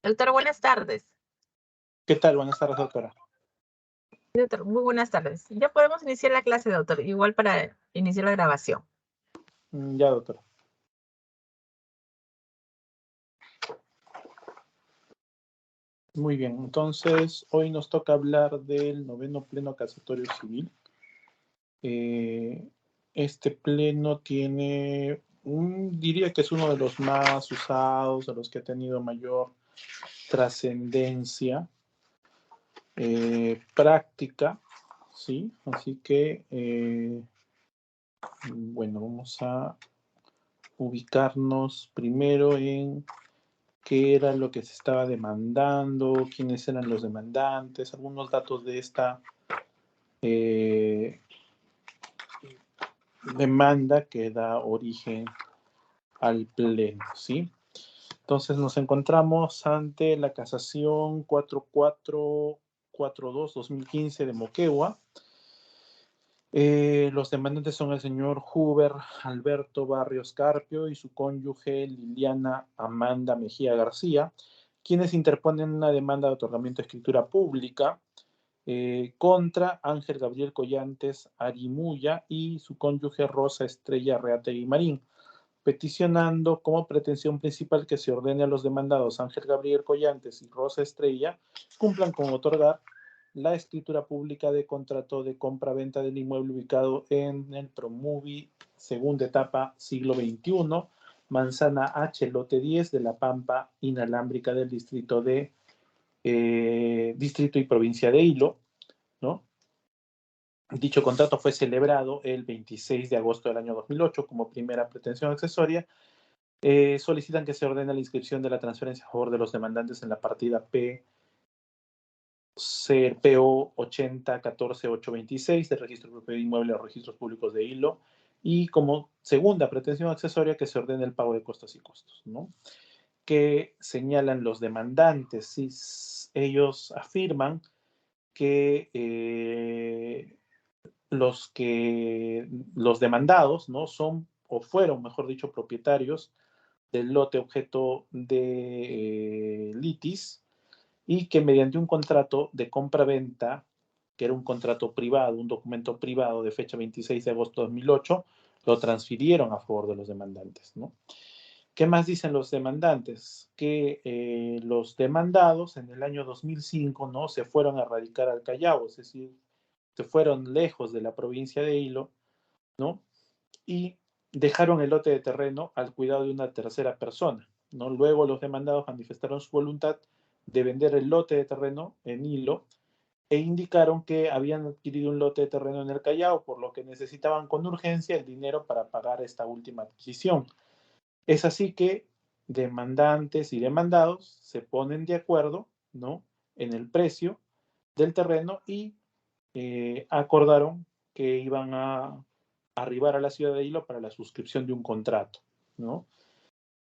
Doctor, buenas tardes. ¿Qué tal? Buenas tardes, doctora. Doctor, muy buenas tardes. Ya podemos iniciar la clase, doctor, igual para iniciar la grabación. Ya, doctora. Muy bien, entonces hoy nos toca hablar del 9º Pleno Casatorio Civil. Este pleno tiene, diría que es uno de los más usados, de los que ha tenido mayor trascendencia práctica, ¿sí? Así que, bueno, vamos a ubicarnos primero en qué era lo que se estaba demandando, quiénes eran los demandantes, algunos datos de esta demanda que da origen al pleno, ¿sí? Entonces nos encontramos ante la casación 4442-2015 de Moquegua. Los demandantes son el señor Huber Alberto Barrios Carpio y su cónyuge Liliana Amanda Mejía García, quienes interponen una demanda de otorgamiento de escritura pública contra Ángel Gabriel Collantes Arimuya y su cónyuge Rosa Estrella Reategui Marín, peticionando como pretensión principal que se ordene a los demandados Ángel Gabriel Collantes y Rosa Estrella cumplan con otorgar la escritura pública de contrato de compra-venta del inmueble ubicado en el Promuvi, segunda etapa, siglo XXI, Manzana H, lote 10 de la Pampa Inalámbrica del distrito y provincia de Hilo, ¿no? Dicho contrato fue celebrado el 26 de agosto del año 2008 como primera pretensión accesoria. Solicitan que se ordene la inscripción de la transferencia a favor de los demandantes en la partida PO 80-14-826 del Registro Propio de Inmuebles a los Registros Públicos de Hilo, y como segunda pretensión accesoria que se ordene el pago de costas y costos, ¿no? Que señalan los demandantes, si ellos afirman que los demandados, ¿no?, son o fueron, mejor dicho, propietarios del lote objeto de litis, y que mediante un contrato de compra-venta, que era un contrato privado, un documento privado de fecha 26 de agosto de 2008, lo transfirieron a favor de los demandantes, ¿no? ¿Qué más dicen los demandantes? Que los demandados en el año 2005, ¿no?, se fueron a radicar al Callao, es decir, se fueron lejos de la provincia de Hilo, ¿no?, y dejaron el lote de terreno al cuidado de una tercera persona, ¿no? Luego los demandados manifestaron su voluntad de vender el lote de terreno en Hilo e indicaron que habían adquirido un lote de terreno en el Callao, por lo que necesitaban con urgencia el dinero para pagar esta última adquisición. Es así que demandantes y demandados se ponen de acuerdo, ¿no?, en el precio del terreno y acordaron que iban a arribar a la ciudad de Hilo para la suscripción de un contrato, ¿no?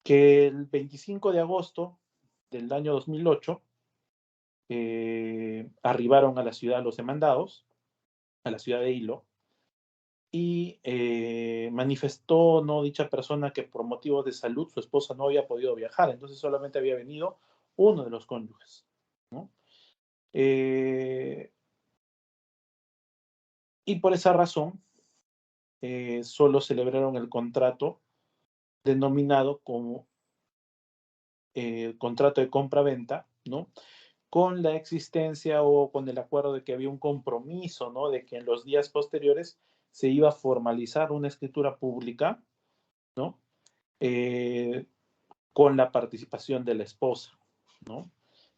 Que el 25 de agosto del año 2008 arribaron a la ciudad los demandados, a la ciudad de Hilo, y manifestó, ¿no?, dicha persona que por motivos de salud su esposa no había podido viajar, entonces solamente había venido uno de los cónyuges, ¿no? Y por esa razón solo celebraron el contrato denominado como contrato de compra-venta, ¿no?, con la existencia o con el acuerdo de que había un compromiso, ¿no?, de que en los días posteriores se iba a formalizar una escritura pública, ¿no?, con la participación de la esposa, ¿no?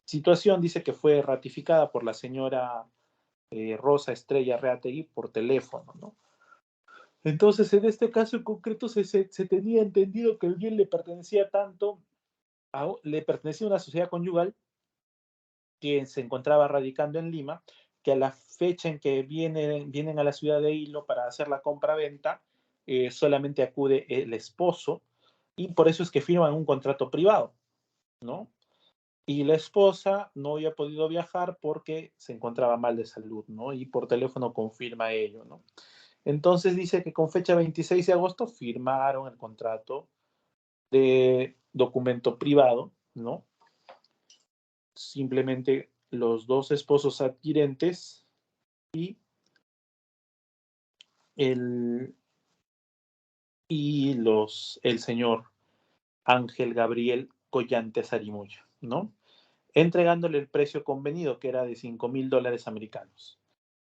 Situación, dice, que fue ratificada por la señora Rosa Estrella Reategui por teléfono, ¿no? Entonces, en este caso en concreto se tenía entendido que el bien le pertenecía le pertenecía a una sociedad conyugal que se encontraba radicando en Lima, que a la fecha en que vienen a la ciudad de Hilo para hacer la compra-venta, solamente acude el esposo, y por eso es que firman un contrato privado, ¿no? Y la esposa no había podido viajar porque se encontraba mal de salud, ¿no? Y por teléfono confirma ello, ¿no? Entonces dice que con fecha 26 de agosto firmaron el contrato de documento privado, ¿no?, simplemente los dos esposos adquirentes y el señor Ángel Gabriel Collantes Arimuño, ¿no? Entregándole el precio convenido, que era de $5,000 americanos.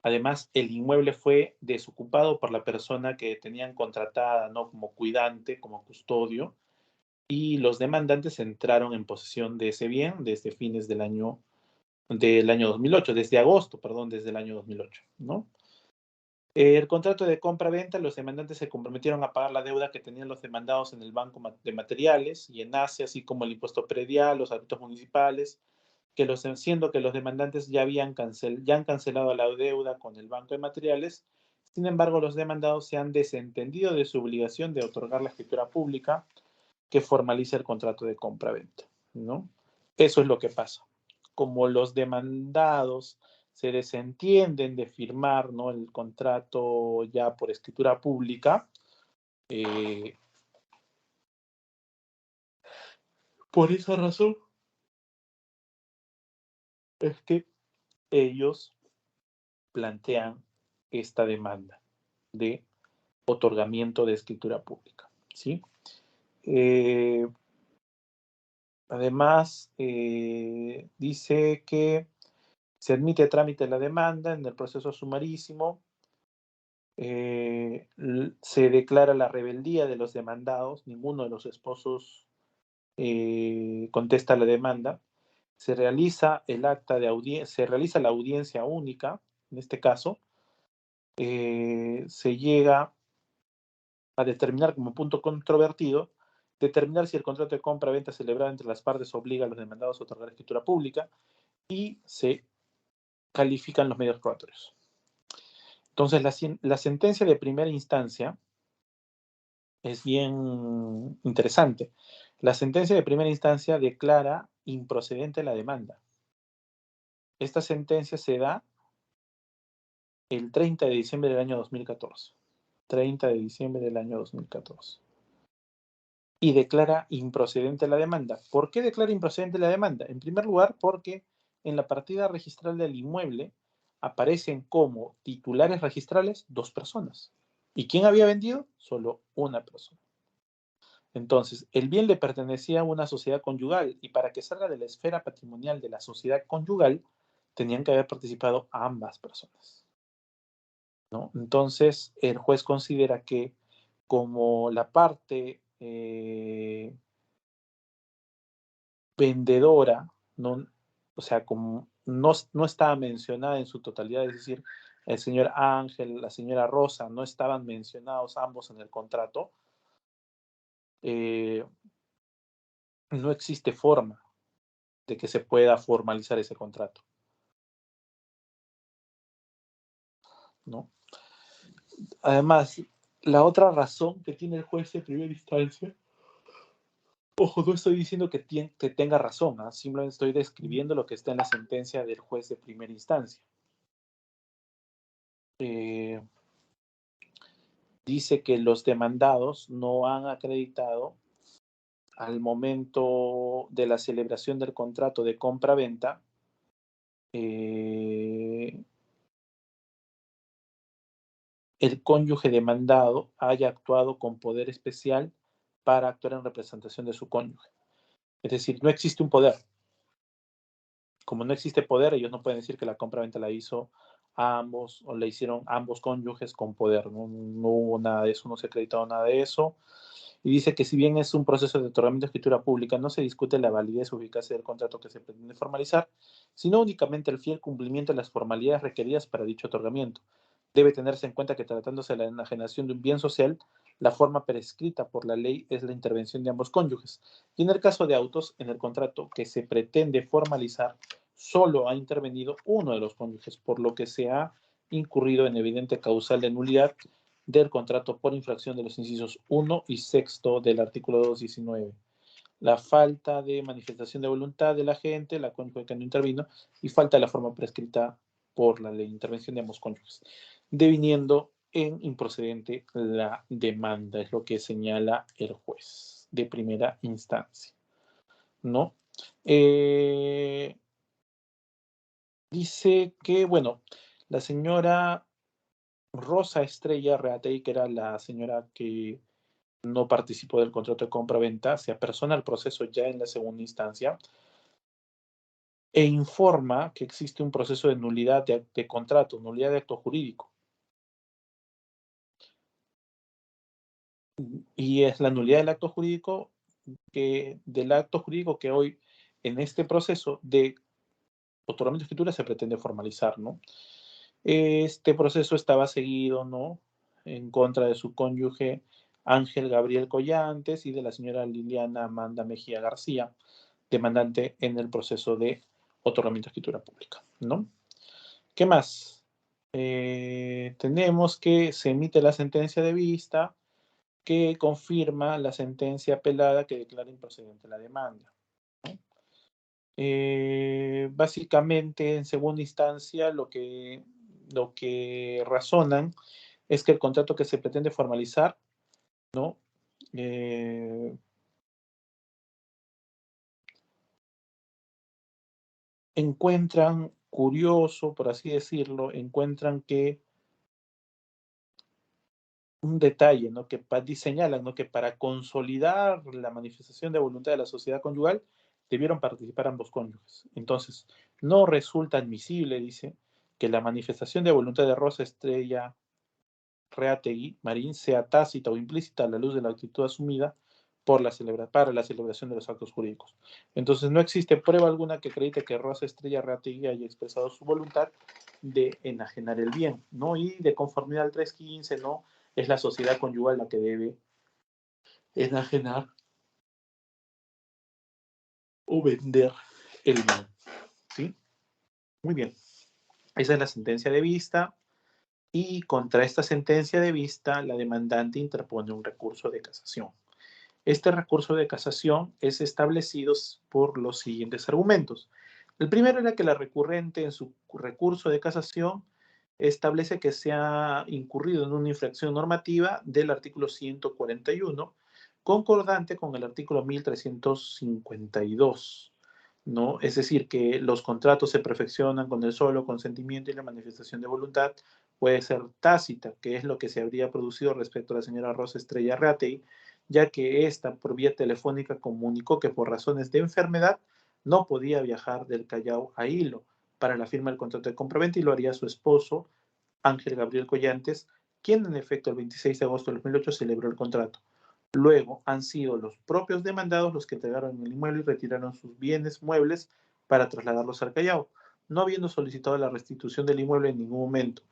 Además, el inmueble fue desocupado por la persona que tenían contratada, ¿no? Como cuidante, como custodio, y los demandantes entraron en posesión de ese bien desde fines del año 2008, desde agosto, perdón, desde el año 2008, ¿no? El contrato de compra-venta, los demandantes se comprometieron a pagar la deuda que tenían los demandados en el Banco de Materiales y en ASE, así como el impuesto predial, los árbitros municipales, siendo que los demandantes ya han cancelado la deuda con el Banco de Materiales. Sin embargo, los demandados se han desentendido de su obligación de otorgar la escritura pública que formaliza el contrato de compra-venta, ¿no? Eso es lo que pasa. Como los demandados se desentienden de firmar, ¿no?, el contrato ya por escritura pública, por esa razón es que ellos plantean esta demanda de otorgamiento de escritura pública, ¿sí? Además, dice que se admite trámite la demanda en el proceso sumarísimo, se declara la rebeldía de los demandados, ninguno de los esposos contesta la demanda, se realiza la audiencia única, en este caso, se llega a determinar como punto controvertido, determinar si el contrato de compra-venta celebrado entre las partes obliga a los demandados a otorgar escritura pública y se califican los medios probatorios. Entonces, la sentencia de primera instancia es bien interesante. La sentencia de primera instancia declara improcedente la demanda. Esta sentencia se da el 30 de diciembre del año 2014. 30 de diciembre del año 2014. Y declara improcedente la demanda. ¿Por qué declara improcedente la demanda? En primer lugar, porque en la partida registral del inmueble aparecen como titulares registrales 2 personas. ¿Y quién había vendido? Solo una persona. Entonces, el bien le pertenecía a una sociedad conyugal y para que salga de la esfera patrimonial de la sociedad conyugal, tenían que haber participado ambas personas, ¿no? Entonces, el juez considera que como la parte vendedora, no, o sea, como no estaba mencionada en su totalidad, es decir, el señor Ángel, la señora Rosa, no estaban mencionados ambos en el contrato, no existe forma de que se pueda formalizar ese contrato, ¿no? Además, la otra razón que tiene el juez de primera instancia, ojo, no estoy diciendo que tenga razón, ¿eh? Simplemente estoy describiendo lo que está en la sentencia del juez de primera instancia. Dice que los demandados no han acreditado al momento de la celebración del contrato de compra-venta el cónyuge demandado haya actuado con poder especial para actuar en representación de su cónyuge. Es decir, no existe un poder. Como no existe poder, ellos no pueden decir que la compra-venta la hizo a ambos o la hicieron ambos cónyuges con poder. No hubo nada de eso, no se ha acreditado nada de eso. Y dice que si bien es un proceso de otorgamiento de escritura pública, no se discute la validez o eficacia del contrato que se pretende formalizar, sino únicamente el fiel cumplimiento de las formalidades requeridas para dicho otorgamiento. Debe tenerse en cuenta que tratándose de la enajenación de un bien social, la forma prescrita por la ley es la intervención de ambos cónyuges. Y en el caso de autos, en el contrato que se pretende formalizar, solo ha intervenido uno de los cónyuges, por lo que se ha incurrido en evidente causal de nulidad del contrato por infracción de los incisos 1 y 6 del artículo 219. La falta de manifestación de voluntad del agente, la cónyuge que no intervino, y falta de la forma prescrita por la ley de intervención de ambos cónyuges, deviniendo en improcedente la demanda, es lo que señala el juez de primera instancia, ¿no? Dice que, bueno, la señora Rosa Estrella Reatey, que era la señora que no participó del contrato de compra-venta, se apersona al proceso ya en la segunda instancia e informa que existe un proceso de nulidad de contrato, nulidad de acto jurídico. Y es la nulidad del acto jurídico que hoy en este proceso de otorgamiento de escritura se pretende formalizar, ¿no? Este proceso estaba seguido, ¿no? En contra de su cónyuge Ángel Gabriel Collantes y de la señora Liliana Amanda Mejía García, demandante en el proceso de otorgamiento de escritura pública, ¿no? ¿Qué más? Tenemos que se emite la sentencia de vista que confirma la sentencia apelada que declara improcedente la demanda. Básicamente, en segunda instancia, lo que razonan es que el contrato que se pretende formalizar, ¿no? Encuentran curioso, por así decirlo, encuentran que un detalle, ¿no? Señalan, ¿no? Que para consolidar la manifestación de voluntad de la sociedad conyugal debieron participar ambos cónyuges. Entonces, no resulta admisible, dice, que la manifestación de voluntad de Rosa Estrella Reategui Marín sea tácita o implícita a la luz de la actitud asumida para la celebración de los actos jurídicos. Entonces, no existe prueba alguna que acredite que Rosa Estrella Reategui haya expresado su voluntad de enajenar el bien, ¿no? Y de conformidad al 315, ¿no? Es la sociedad conyugal la que debe enajenar o vender el bien, ¿sí? Muy bien. Esa es la sentencia de vista. Y contra esta sentencia de vista, la demandante interpone un recurso de casación. Este recurso de casación es establecido por los siguientes argumentos. El primero era que la recurrente en su recurso de casación establece que se ha incurrido en una infracción normativa del artículo 141, concordante con el artículo 1352, ¿no? Es decir, que los contratos se perfeccionan con el solo consentimiento y la manifestación de voluntad puede ser tácita, que es lo que se habría producido respecto a la señora Rosa Estrella Reatey, ya que ésta por vía telefónica comunicó que por razones de enfermedad no podía viajar del Callao a Hilo para la firma del contrato de compraventa y lo haría su esposo, Ángel Gabriel Collantes, quien en efecto el 26 de agosto del 2008 celebró el contrato. Luego han sido los propios demandados los que entregaron el inmueble y retiraron sus bienes muebles para trasladarlos al Callao, no habiendo solicitado la restitución del inmueble en ningún momento.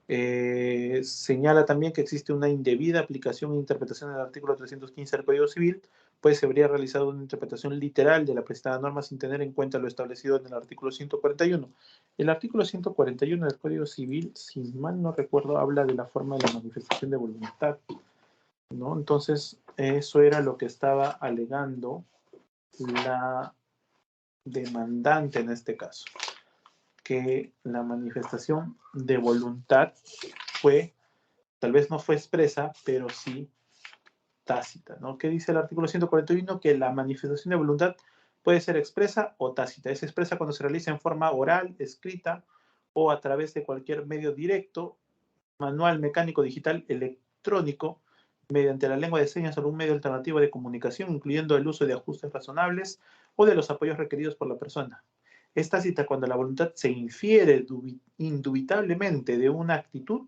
Señala también que existe una indebida aplicación e interpretación del artículo 315 del Código Civil, pues se habría realizado una interpretación literal de la prestada norma sin tener en cuenta lo establecido en el artículo 141. El artículo 141 del Código Civil, si mal no recuerdo, habla de la forma de la manifestación de voluntad, ¿no? Entonces, eso era lo que estaba alegando la demandante en este caso, que la manifestación de voluntad tal vez no fue expresa, pero sí tácita, ¿no? ¿Qué dice el artículo 141? Que la manifestación de voluntad puede ser expresa o tácita. Es expresa cuando se realiza en forma oral, escrita o a través de cualquier medio directo, manual, mecánico, digital, electrónico, mediante la lengua de señas o algún medio alternativo de comunicación, incluyendo el uso de ajustes razonables o de los apoyos requeridos por la persona. Es tácita cuando la voluntad se infiere indubitablemente de una actitud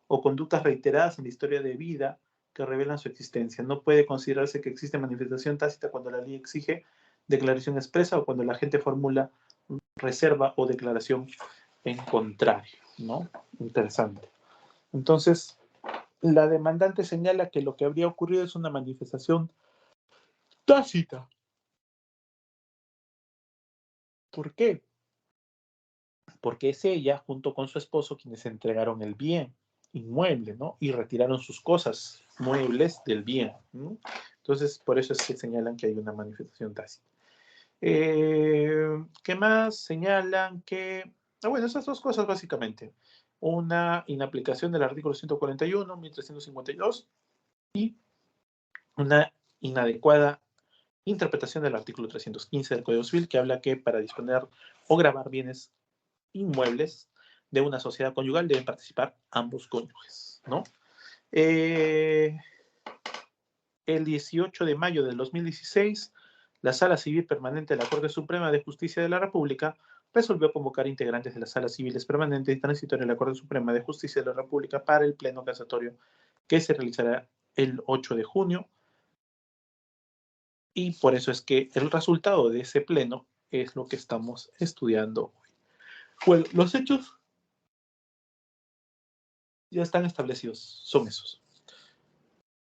o conductas reiteradas en la historia de vida que revelan su existencia. No puede considerarse que existe manifestación tácita cuando la ley exige declaración expresa o cuando la gente formula reserva o declaración en contrario, ¿no? Interesante. Entonces, la demandante señala que lo que habría ocurrido es una manifestación tácita. ¿Por qué? Porque es ella, junto con su esposo, quienes entregaron el bien inmueble, ¿no? Y retiraron sus cosas muebles del bien, ¿no? Entonces, por eso es que señalan que hay una manifestación tácita. ¿Qué más? Señalan que, bueno, esas dos cosas básicamente. Una inaplicación del artículo 141, 1352 y una inadecuada interpretación del artículo 315 del Código Civil que habla que para disponer o grabar bienes inmuebles de una sociedad conyugal deben participar ambos cónyuges, ¿no? El 18 de mayo del 2016, la Sala Civil Permanente de la Corte Suprema de Justicia de la República resolvió convocar integrantes de las Salas Civiles Permanentes y Transitorias de la Corte Suprema de Justicia de la República para el Pleno Casatorio que se realizará el 8 de junio. Y por eso es que el resultado de ese pleno es lo que estamos estudiando hoy. Bueno, los hechos ya están establecidos, son esos.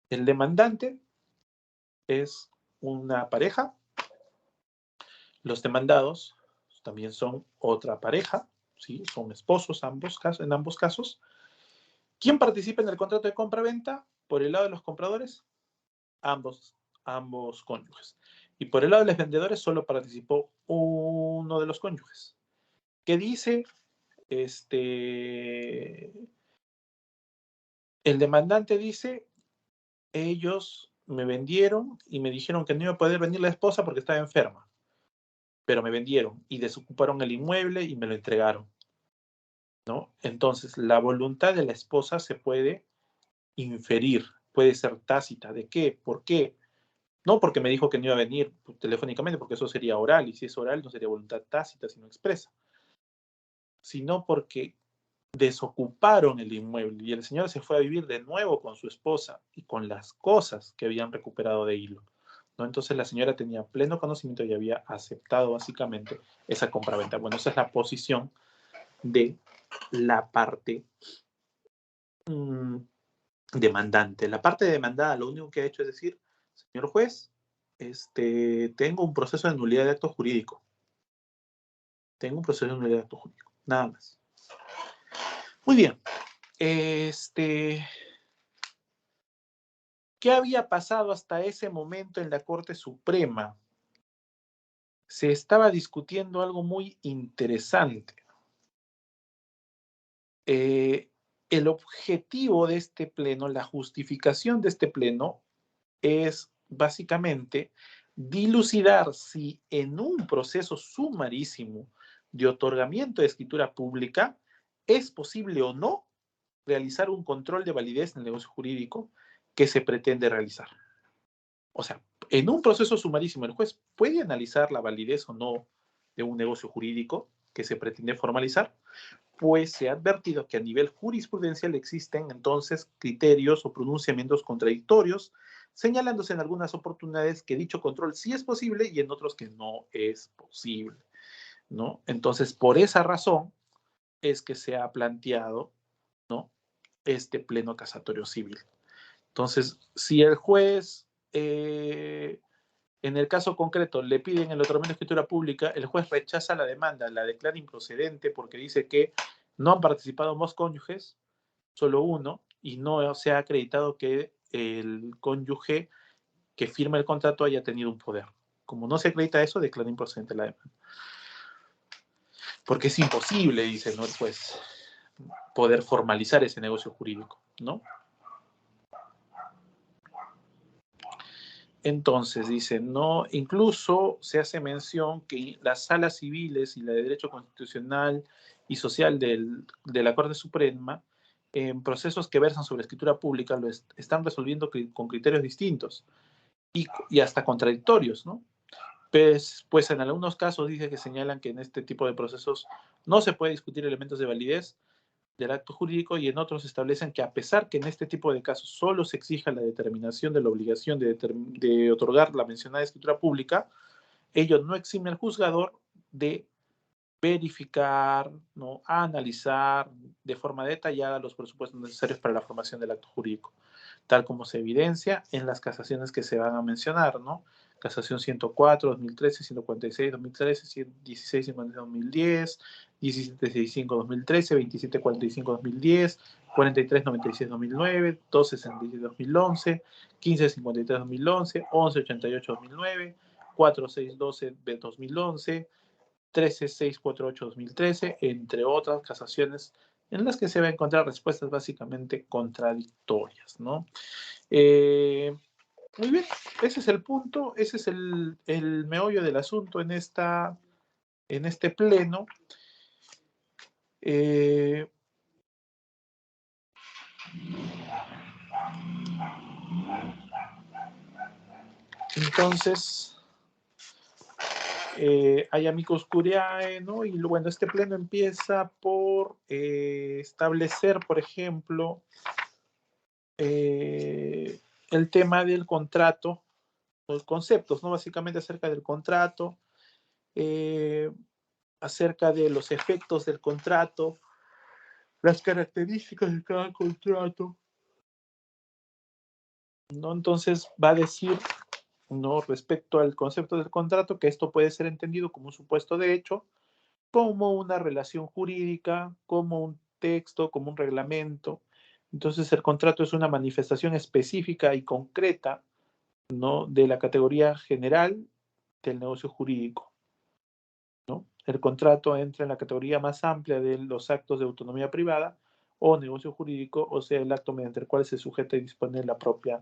El demandante es una pareja, los demandados también son otra pareja, ¿sí? Son esposos en ambos casos. ¿Quién participa en el contrato de compra-venta? Por el lado de los compradores, ambos cónyuges. Y por el lado de los vendedores solo participó uno de los cónyuges. ¿Qué dice? El demandante dice, ellos me vendieron y me dijeron que no iba a poder venir la esposa porque estaba enferma, pero me vendieron y desocuparon el inmueble y me lo entregaron, ¿no? Entonces, la voluntad de la esposa se puede inferir, puede ser tácita. ¿De qué? ¿Por qué? No porque me dijo que no iba a venir telefónicamente, porque eso sería oral, y si es oral no sería voluntad tácita, sino expresa, sino porque desocuparon el inmueble y el señor se fue a vivir de nuevo con su esposa y con las cosas que habían recuperado de hilo, ¿no? Entonces la señora tenía pleno conocimiento y había aceptado básicamente esa compraventa. Bueno, esa es la posición de la parte demandante. La parte demandada lo único que ha hecho es decir, señor juez, tengo un proceso de nulidad de acto jurídico. Tengo un proceso de nulidad de acto jurídico. Nada más. Muy bien. ¿Qué había pasado hasta ese momento en la Corte Suprema? Se estaba discutiendo algo muy interesante. El objetivo de este pleno, la justificación de este pleno, es básicamente dilucidar si en un proceso sumarísimo de otorgamiento de escritura pública es posible o no realizar un control de validez en el negocio jurídico que se pretende realizar. O sea, en un proceso sumarísimo, el juez puede analizar la validez o no de un negocio jurídico que se pretende formalizar, pues se ha advertido que a nivel jurisprudencial existen entonces criterios o pronunciamientos contradictorios, señalándose en algunas oportunidades que dicho control sí es posible y en otros que no es posible, ¿no? Entonces, por esa razón es que se ha planteado, ¿no?, este pleno casatorio civil. Entonces, si el juez, en el caso concreto, le piden el otorgamiento de escritura pública, el juez rechaza la demanda, la declara improcedente porque dice que no han participado ambos cónyuges, solo uno, y no se ha acreditado que el cónyuge que firma el contrato haya tenido un poder. Como no se acredita eso, declara improcedente la demanda. Porque es imposible, dice, ¿no?, el juez, poder formalizar ese negocio jurídico, ¿no? Entonces, dice, no, incluso se hace mención que las salas civiles y la de Derecho Constitucional y Social de la Corte Suprema, en procesos que versan sobre escritura pública, están resolviendo con criterios distintos y hasta contradictorios, ¿no? Pues en algunos casos dice que señalan que en este tipo de procesos no se puede discutir elementos de validez del acto jurídico y en otros establecen que a pesar que en este tipo de casos solo se exija la determinación de la obligación de otorgar la mencionada escritura pública, ello no exime al juzgador de verificar, ¿no?, analizar de forma detallada los presupuestos necesarios para la formación del acto jurídico, tal como se evidencia en las casaciones que se van a mencionar, ¿no? Casación 104, 2013, 146, 2013, 16, 50, 2010, 1765, 2013, 2745, 2010, 43, 96, 2009, 12, 66, 2011, 15, 53, 2011, 11, 88, 2009, 4, 6, 12, 2011, 13648-2013, entre otras casaciones en las que se va a encontrar respuestas básicamente contradictorias, ¿no? Muy bien, ese es el punto, ese es el meollo del asunto en este pleno. Eh, entonces, hay amicus curiae, ¿no? Y bueno, este pleno empieza por establecer, por ejemplo, el tema del contrato, los conceptos, ¿no? Básicamente acerca del contrato, eh, acerca de los efectos del contrato, las características de cada contrato, ¿no? Entonces va a decir, ¿no? Respecto al concepto del contrato, que esto puede ser entendido como un supuesto de hecho, como una relación jurídica, como un texto, como un reglamento. Entonces el contrato es una manifestación específica y concreta, ¿no? De la categoría general del negocio jurídico, ¿no? El contrato entra en la categoría más amplia de los actos de autonomía privada o negocio jurídico, o sea, el acto mediante el cual se sujeta y dispone la propia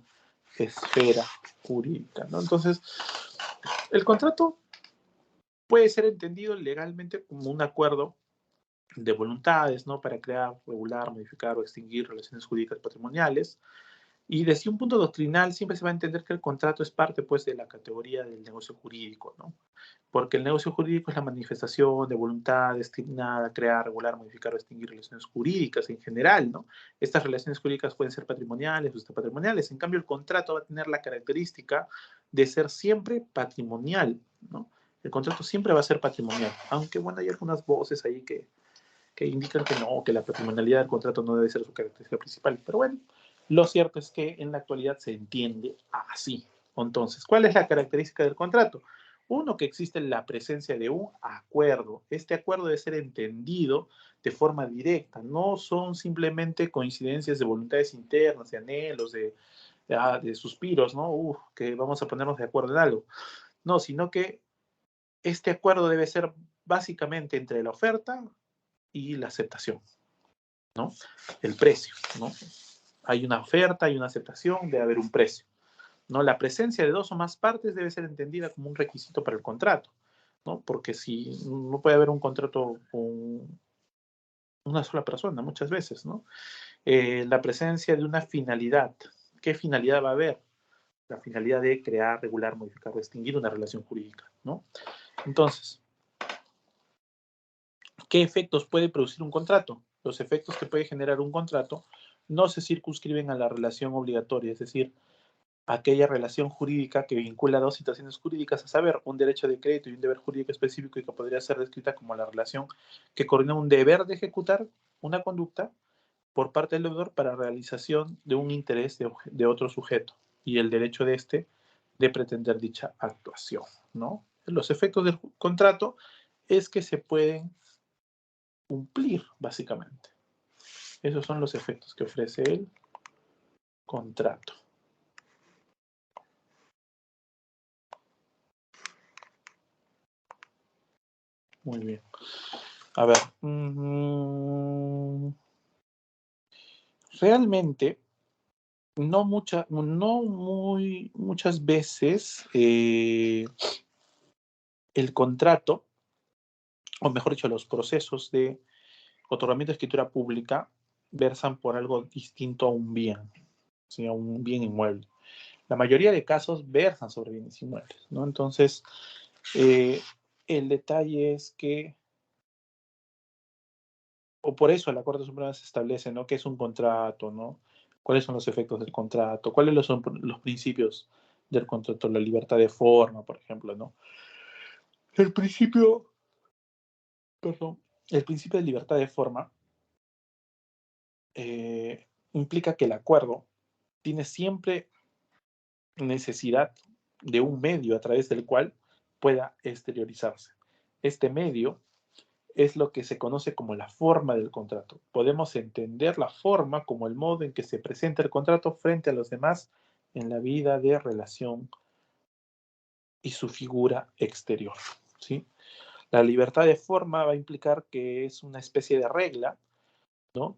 esfera jurídica, ¿no? Entonces, el contrato puede ser entendido legalmente como un acuerdo de voluntades, ¿no? Para crear, regular, modificar o extinguir relaciones jurídicas patrimoniales. Y desde un punto doctrinal siempre se va a entender que el contrato es parte, pues, de la categoría del negocio jurídico, ¿no? Porque el negocio jurídico es la manifestación de voluntad destinada a crear, regular, modificar o extinguir relaciones jurídicas en general, ¿no? Estas relaciones jurídicas pueden ser patrimoniales o extrapatrimoniales. En cambio, el contrato va a tener la característica de ser siempre patrimonial, ¿no? El contrato siempre va a ser patrimonial, aunque, bueno, hay algunas voces ahí que indican que no, que la patrimonialidad del contrato no debe ser su característica principal. Pero bueno, lo cierto es que en la actualidad se entiende así. Entonces, ¿cuál es la característica del contrato? Uno, que existe la presencia de un acuerdo. Este acuerdo debe ser entendido de forma directa. No son simplemente coincidencias de voluntades internas, de anhelos, de suspiros, ¿no? Que vamos a ponernos de acuerdo en algo. No, sino que este acuerdo debe ser básicamente entre la oferta y la aceptación, ¿no? El precio, ¿no? Hay una oferta, hay una aceptación, debe haber un precio, ¿no? La presencia de dos o más partes debe ser entendida como un requisito para el contrato, ¿no? Porque si no puede haber un contrato con una sola persona muchas veces, ¿no? La presencia de una finalidad. ¿Qué finalidad va a haber? La finalidad de crear, regular, modificar o extinguir una relación jurídica, ¿no? Entonces, ¿qué efectos puede producir un contrato? Los efectos que puede generar un contrato no se circunscriben a la relación obligatoria, es decir, aquella relación jurídica que vincula dos situaciones jurídicas, a saber, un derecho de crédito y un deber jurídico específico y que podría ser descrita como la relación que coordina un deber de ejecutar una conducta por parte del deudor para realización de un interés de otro sujeto y el derecho de este de pretender dicha actuación, ¿no? Los efectos del contrato es que se pueden cumplir, básicamente. Esos son los efectos que ofrece el contrato. Muy bien. A ver. Realmente, muchas veces el contrato, o mejor dicho, los procesos de otorgamiento de escritura pública versan por algo distinto a un bien, ¿sí? A un bien inmueble. La mayoría de casos versan sobre bienes inmuebles, ¿no? Entonces, el detalle es que, o por eso la Corte Suprema se establece, ¿no? ¿Qué es un contrato, ¿no? ¿Cuáles son los efectos del contrato? ¿Cuáles son los principios del contrato? La libertad de forma, por ejemplo, ¿no? El principio, perdón, el principio de libertad de forma implica que el acuerdo tiene siempre necesidad de un medio a través del cual pueda exteriorizarse. Este medio es lo que se conoce como la forma del contrato. Podemos entender la forma como el modo en que se presenta el contrato frente a los demás en la vida de relación y su figura exterior, ¿sí? La libertad de forma va a implicar que es una especie de regla, ¿no?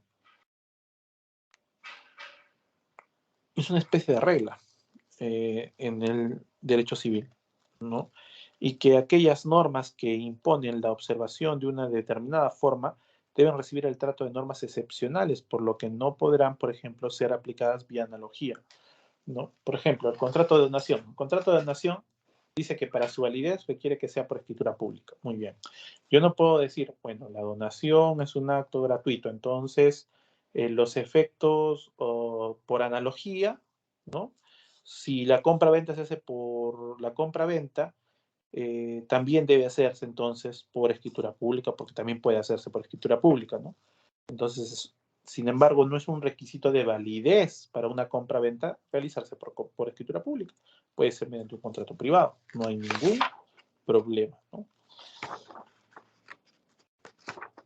Es una especie de regla en el derecho civil, ¿no? Y que aquellas normas que imponen la observación de una determinada forma deben recibir el trato de normas excepcionales, por lo que no podrán, por ejemplo, ser aplicadas vía analogía, ¿no? Por ejemplo, el contrato de donación. El contrato de donación dice que para su validez requiere que sea por escritura pública. Muy bien. Yo no puedo decir, bueno, la donación es un acto gratuito, entonces los efectos por analogía, ¿no? Si la compra-venta se hace por la compra-venta, también debe hacerse entonces por escritura pública, porque también puede hacerse por escritura pública, ¿no? Entonces, sin embargo, no es un requisito de validez para una compra-venta realizarse por escritura pública. Puede ser mediante un contrato privado, no hay ningún problema, ¿no?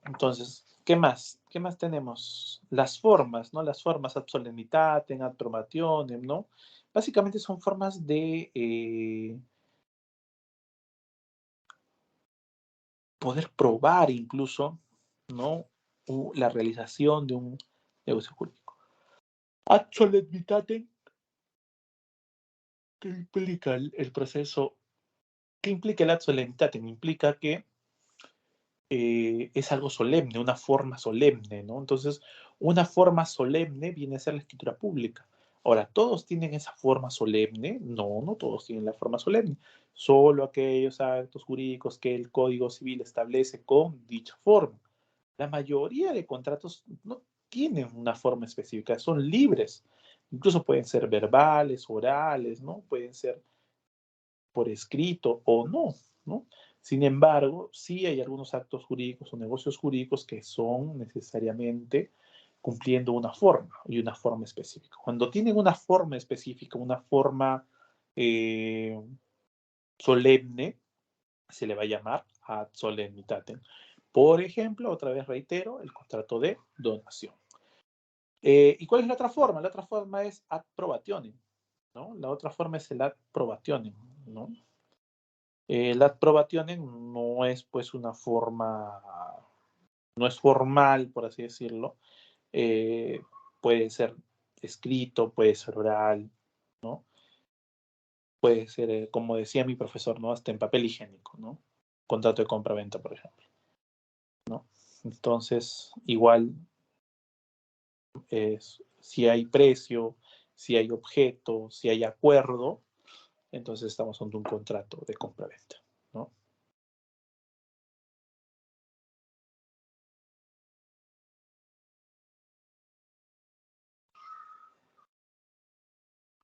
Entonces, ¿qué más? ¿Qué más tenemos? Las formas, ¿no? Las formas ad solemnitatem, ad probationem, ¿no? Básicamente son formas de poder probar incluso, ¿no? La realización de un negocio jurídico. Ad solemnitatem, ¿qué implica el proceso? ¿Qué implica el ad solemnitatem? Implica que es algo solemne, una forma solemne, ¿no? Entonces, una forma solemne viene a ser la escritura pública. Ahora, ¿todos tienen esa forma solemne? No, no todos tienen la forma solemne. Solo aquellos actos jurídicos que el Código Civil establece con dicha forma. La mayoría de contratos no tienen una forma específica, son libres. Incluso pueden ser verbales, orales, ¿no? Pueden ser por escrito o no, ¿no? Sin embargo, sí hay algunos actos jurídicos o negocios jurídicos que son necesariamente cumpliendo una forma y una forma específica. Cuando tienen una forma específica, una forma solemne, se le va a llamar ad solemnitatem. Por ejemplo, otra vez reitero, el contrato de donación. ¿Y cuál es la otra forma? La otra forma es ad probationem, ¿no? La otra forma es el ad probationem, ¿no? El ad probationem no es pues una forma, no es formal, por así decirlo. Puede ser escrito, puede ser oral, ¿no? Puede ser, como decía mi profesor, ¿no? Hasta en papel higiénico, ¿no? Contrato de compra-venta, por ejemplo, ¿no? Entonces, igual, si hay precio, si hay objeto, si hay acuerdo, entonces estamos ante un contrato de compra-venta, ¿no?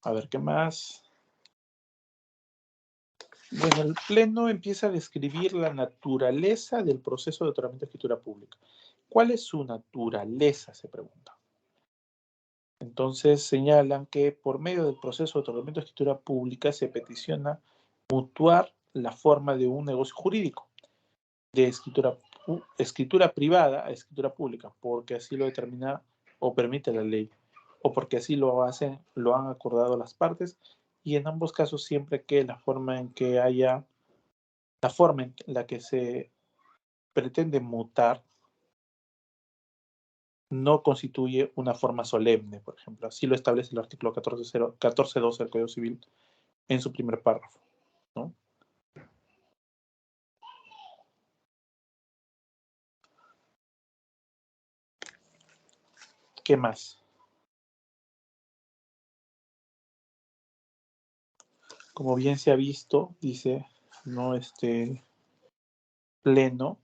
A ver, ¿qué más? Bueno, el Pleno empieza a describir la naturaleza del proceso de otorgamiento de escritura pública. ¿Cuál es su naturaleza? Se pregunta. Entonces señalan que por medio del proceso de otorgamiento de escritura pública se peticiona mutuar la forma de un negocio jurídico de escritura privada a escritura pública, porque así lo determina o permite la ley, o porque así lo han acordado las partes, y en ambos casos siempre que la forma en la que se pretende mutar no constituye una forma solemne, por ejemplo. Así lo establece el artículo 14.12 del Código Civil en su primer párrafo, ¿no? ¿Qué más? Como bien se ha visto, dice, ¿no? Pleno,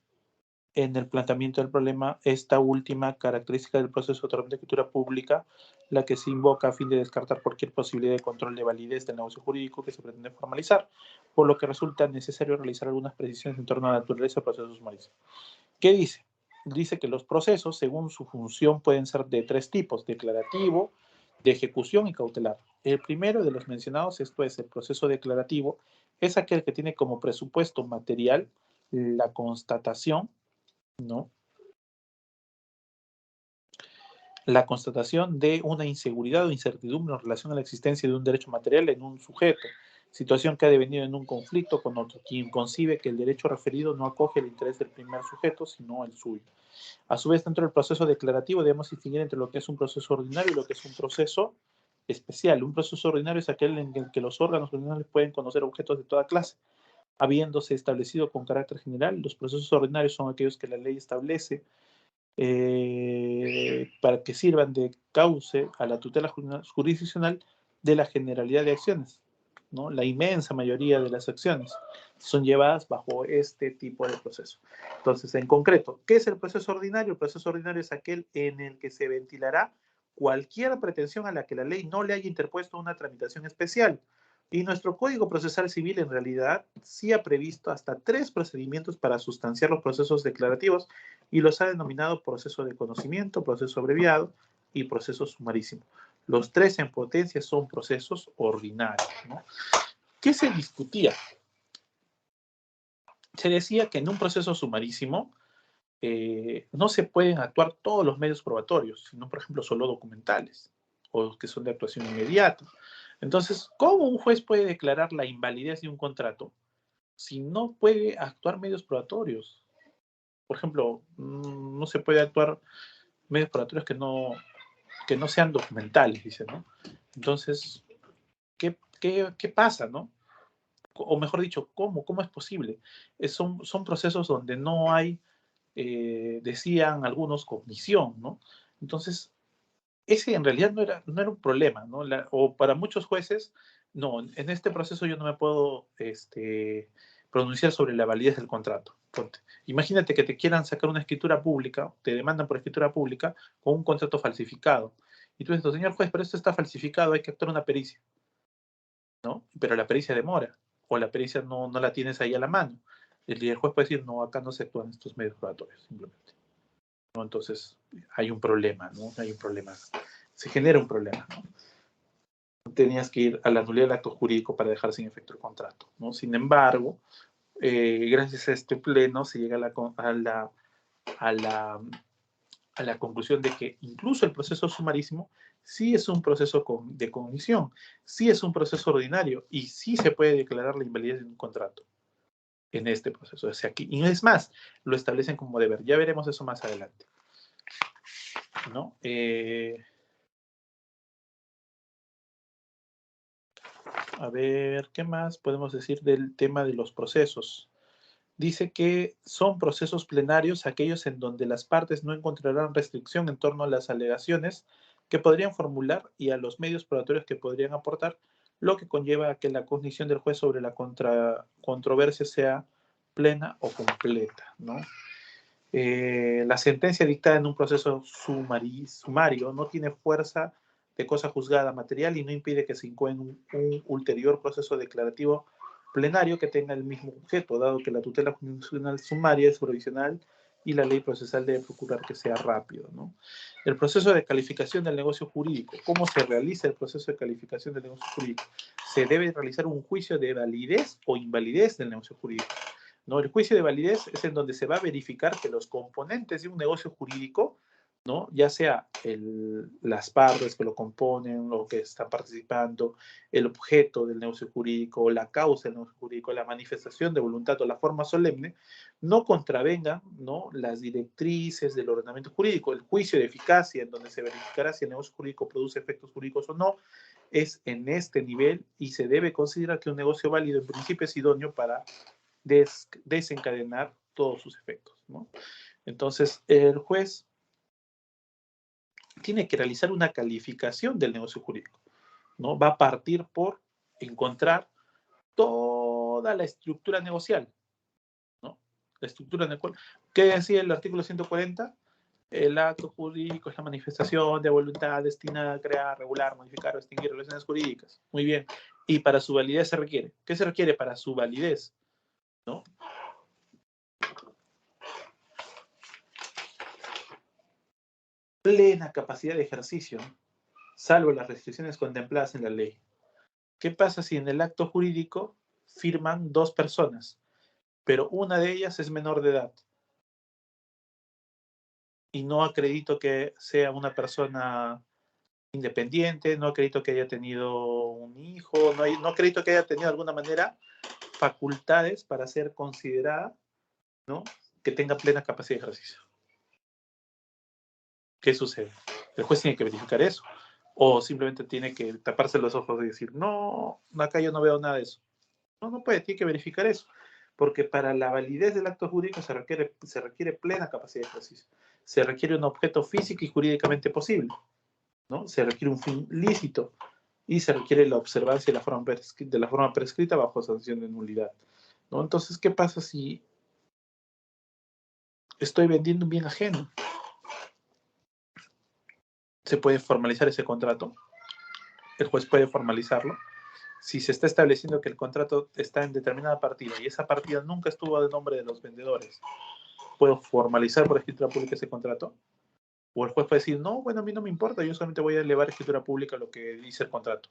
en el planteamiento del problema, esta última característica del proceso de otorgamiento de escritura pública, la que se invoca a fin de descartar cualquier posibilidad de control de validez del negocio jurídico que se pretende formalizar, por lo que resulta necesario realizar algunas precisiones en torno a la naturaleza del proceso sumarísimo. ¿Qué dice? Dice que los procesos, según su función, pueden ser de tres tipos: declarativo, de ejecución y cautelar. El primero de los mencionados, esto es el proceso declarativo, es aquel que tiene como presupuesto material la constatación, ¿no? La constatación de una inseguridad o incertidumbre en relación a la existencia de un derecho material en un sujeto, situación que ha devenido en un conflicto con otro, quien concibe que el derecho referido no acoge el interés del primer sujeto, sino el suyo. A su vez, dentro del proceso declarativo debemos distinguir entre lo que es un proceso ordinario y lo que es un proceso especial. Un proceso ordinario es aquel en el que los órganos ordinarios pueden conocer objetos de toda clase. Habiéndose establecido con carácter general, los procesos ordinarios son aquellos que la ley establece para que sirvan de cauce a la tutela jurisdiccional de la generalidad de acciones, ¿no? La inmensa mayoría de las acciones son llevadas bajo este tipo de proceso. Entonces, en concreto, ¿qué es el proceso ordinario? El proceso ordinario es aquel en el que se ventilará cualquier pretensión a la que la ley no le haya interpuesto una tramitación especial. Y nuestro Código Procesal Civil en realidad sí ha previsto hasta 3 procedimientos para sustanciar los procesos declarativos y los ha denominado proceso de conocimiento, proceso abreviado y proceso sumarísimo. Los 3 en potencia son procesos ordinarios, ¿no? ¿Qué se discutía? Se decía que en un proceso sumarísimo no se pueden actuar todos los medios probatorios, sino, por ejemplo, solo documentales o que son de actuación inmediata. Entonces, ¿cómo un juez puede declarar la invalidez de un contrato si no puede actuar medios probatorios? Por ejemplo, no se puede actuar medios probatorios que no sean documentales, dice, ¿no? Entonces, ¿qué pasa, no? O mejor dicho, ¿cómo es posible? Son procesos donde no hay, decían algunos, cognición, ¿no? Entonces, ese en realidad no era un problema, ¿no? O para muchos jueces, no, en este proceso yo no me puedo pronunciar sobre la validez del contrato. Ponte. Imagínate que te quieran sacar una escritura pública, te demandan por escritura pública con un contrato falsificado. Y tú dices, señor juez, pero esto está falsificado, hay que actuar una pericia, ¿no? Pero la pericia demora, o la pericia no la tienes ahí a la mano. El juez puede decir, no, acá no se actúan estos medios probatorios, simplemente. ¿No? Entonces, hay un problema, ¿no? Hay un problema. Se genera un problema, ¿no? Tenías que ir a la nulidad del acto jurídico para dejar sin efecto el contrato, ¿no? Sin embargo, gracias a este pleno se llega a la conclusión de que incluso el proceso sumarísimo sí es un proceso de cognición, sí es un proceso ordinario y sí se puede declarar la invalidez de un contrato en este proceso. O sea, y es más, lo establecen como deber. Ya veremos eso más adelante, ¿no? A ver, ¿qué más podemos decir del tema de los procesos? Dice que son procesos plenarios aquellos en donde las partes no encontrarán restricción en torno a las alegaciones que podrían formular y a los medios probatorios que podrían aportar, lo que conlleva a que la cognición del juez sobre la controversia sea plena o completa, ¿no? La sentencia dictada en un proceso sumario no tiene fuerza de cosa juzgada material y no impide que se incoe en un ulterior proceso declarativo plenario que tenga el mismo objeto, dado que la tutela jurisdiccional sumaria es provisional y la ley procesal debe procurar que sea rápido, ¿no? El proceso de calificación del negocio jurídico. ¿Cómo se realiza el proceso de calificación del negocio jurídico? Se debe realizar un juicio de validez o invalidez del negocio jurídico, ¿no? El juicio de validez es en donde se va a verificar que los componentes de un negocio jurídico, ¿no? Ya sea las partes que lo componen, lo que están participando, el objeto del negocio jurídico, la causa del negocio jurídico, la manifestación de voluntad o la forma solemne, no contravengan, ¿no?, las directrices del ordenamiento jurídico. El juicio de eficacia, en donde se verificará si el negocio jurídico produce efectos jurídicos o no, es en este nivel y se debe considerar que un negocio válido en principio es idóneo para desencadenar todos sus efectos, ¿no? Entonces, el juez tiene que realizar una calificación del negocio jurídico, ¿no? Va a partir por encontrar toda la estructura negocial, ¿no? La estructura negocial. ¿Qué decía el artículo 140? El acto jurídico es la manifestación de voluntad destinada a crear, regular, modificar o extinguir relaciones jurídicas. Muy bien. Y para su validez se requiere. ¿Qué se requiere para su validez? ¿No? Plena capacidad de ejercicio, salvo las restricciones contempladas en la ley. ¿Qué pasa si en el acto jurídico firman 2 personas, pero una de ellas es menor de edad? Y no acredito que sea una persona independiente, no acredito que haya tenido un hijo, no acredito que haya tenido de alguna manera facultades para ser considerada, ¿no?, que tenga plena capacidad de ejercicio. ¿Qué sucede? El juez tiene que verificar eso. O simplemente tiene que taparse los ojos y decir, no, acá yo no veo nada de eso. No puede, tiene que verificar eso. Porque para la validez del acto jurídico se requiere plena capacidad de ejercicio. Se requiere un objeto físico y jurídicamente posible, ¿no? Se requiere un fin lícito y se requiere la observancia de la forma prescrita bajo sanción de nulidad, ¿no? Entonces, ¿qué pasa si estoy vendiendo un bien ajeno? ¿Se puede formalizar ese contrato? El juez puede formalizarlo. Si se está estableciendo que el contrato está en determinada partida y esa partida nunca estuvo de nombre de los vendedores, ¿puedo formalizar por escritura pública ese contrato? O el juez puede decir, no, bueno, a mí no me importa, yo solamente voy a elevar a escritura pública lo que dice el contrato.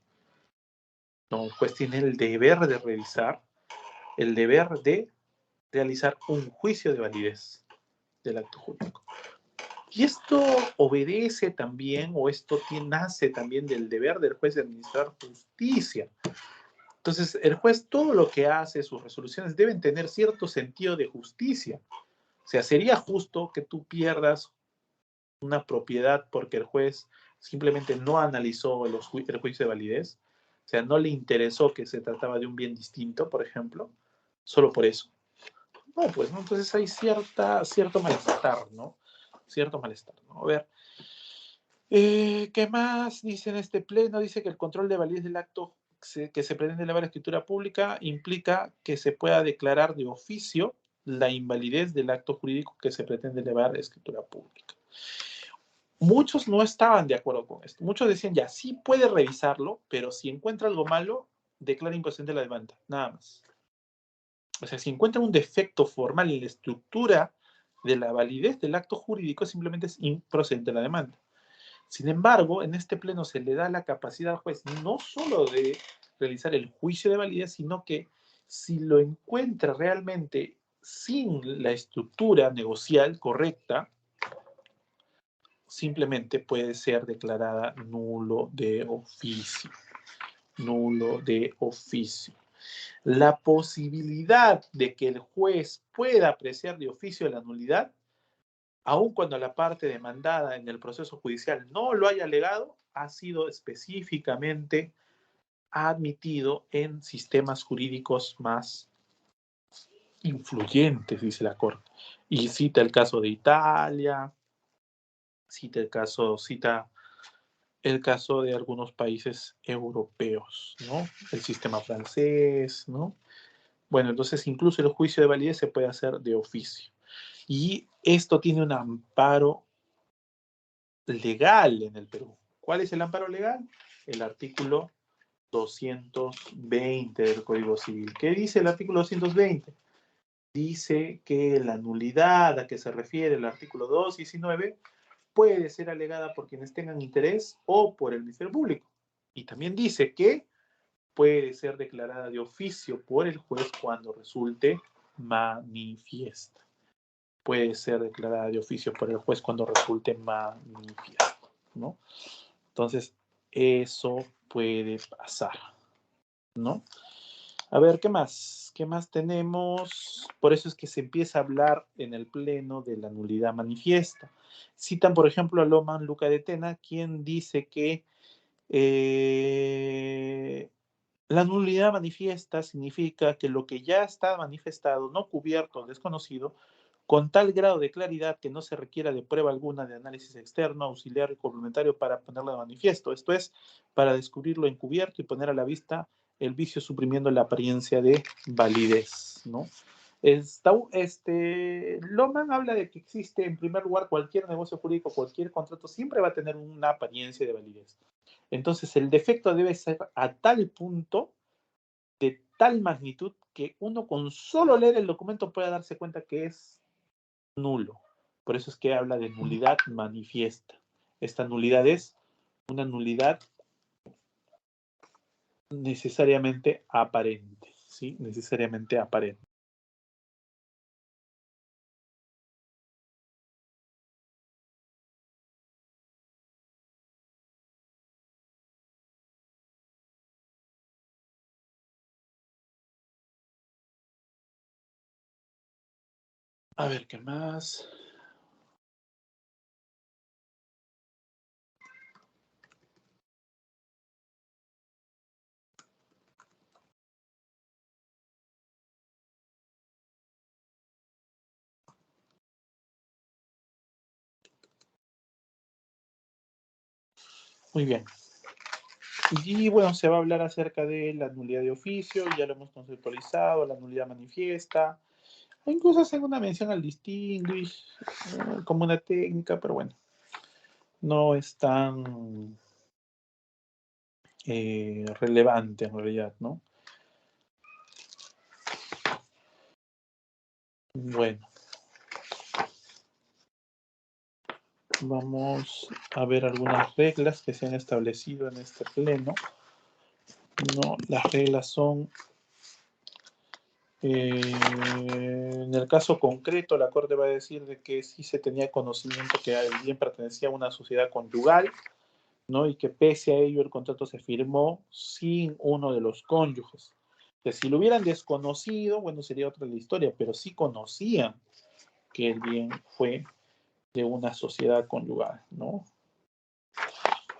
No, el juez tiene el deber de revisar, el deber de realizar un juicio de validez del acto jurídico. Y esto obedece también, o esto nace también del deber del juez de administrar justicia. Entonces, el juez todo lo que hace, sus resoluciones deben tener cierto sentido de justicia. O sea, sería justo que tú pierdas una propiedad porque el juez simplemente no analizó el juicio de validez. O sea, no le interesó que se trataba de un bien distinto, por ejemplo, solo por eso. No, pues, ¿no? Entonces hay cierto malestar, ¿no? Cierto malestar, ¿no? A ver, ¿qué más dice en este pleno? Dice que el control de validez del acto que se pretende elevar a escritura pública implica que se pueda declarar de oficio la invalidez del acto jurídico que se pretende elevar a escritura pública. Muchos no estaban de acuerdo con esto. Muchos decían, ya, sí puede revisarlo, pero si encuentra algo malo, declara improcedente la demanda, nada más. O sea, si encuentra un defecto formal en la estructura de la validez del acto jurídico, simplemente es improcedente la demanda. Sin embargo, en este pleno se le da la capacidad al juez no solo de realizar el juicio de validez, sino que si lo encuentra realmente sin la estructura negocial correcta, simplemente puede ser declarada nulo de oficio. Nulo de oficio. La posibilidad de que el juez pueda apreciar de oficio la nulidad, aun cuando la parte demandada en el proceso judicial no lo haya alegado, ha sido específicamente admitido en sistemas jurídicos más influyentes, dice la Corte. Y cita el caso de Italia, cita el caso de algunos países europeos, ¿no? El sistema francés, ¿no? Bueno, entonces incluso el juicio de validez se puede hacer de oficio. Y esto tiene un amparo legal en el Perú. ¿Cuál es el amparo legal? El artículo 220 del Código Civil. ¿Qué dice el artículo 220? Dice que la nulidad a que se refiere el artículo 219 puede ser alegada por quienes tengan interés o por el Ministerio Público. Y también dice que puede ser declarada de oficio por el juez cuando resulte manifiesta. Puede ser declarada de oficio por el juez cuando resulte manifiesta, ¿no? Entonces, eso puede pasar, ¿no? A ver, ¿qué más? ¿Qué más tenemos? Por eso es que se empieza a hablar en el pleno de la nulidad manifiesta. Citan, por ejemplo, a Loman Luca de Tena, quien dice que la nulidad manifiesta significa que lo que ya está manifestado, no cubierto o desconocido, con tal grado de claridad que no se requiera de prueba alguna de análisis externo, auxiliar y complementario para ponerlo de manifiesto. Esto es, para descubrir lo encubierto y poner a la vista el vicio suprimiendo la apariencia de validez, ¿no? Loman habla de que existe, en primer lugar, cualquier negocio jurídico, cualquier contrato, siempre va a tener una apariencia de validez. Entonces, el defecto debe ser a tal punto, de tal magnitud, que uno con solo leer el documento pueda darse cuenta que es nulo. Por eso es que habla de nulidad manifiesta. Esta nulidad es una nulidad necesariamente aparente, ¿sí? Necesariamente aparente. A ver, ¿qué más? Muy bien. Y bueno, se va a hablar acerca de la nulidad de oficio, ya lo hemos conceptualizado, la nulidad manifiesta. O incluso hacen una mención al distinguish como una técnica, pero bueno, no es tan relevante en realidad, ¿no? Bueno, vamos a ver algunas reglas que se han establecido en este pleno. No, las reglas son, en el caso concreto, la Corte va a decir de que sí se tenía conocimiento que el bien pertenecía a una sociedad conyugal, ¿no? Y que pese a ello el contrato se firmó sin uno de los cónyuges. Que si lo hubieran desconocido, bueno, sería otra la historia, pero sí conocían que el bien fue de una sociedad conyugal, ¿no?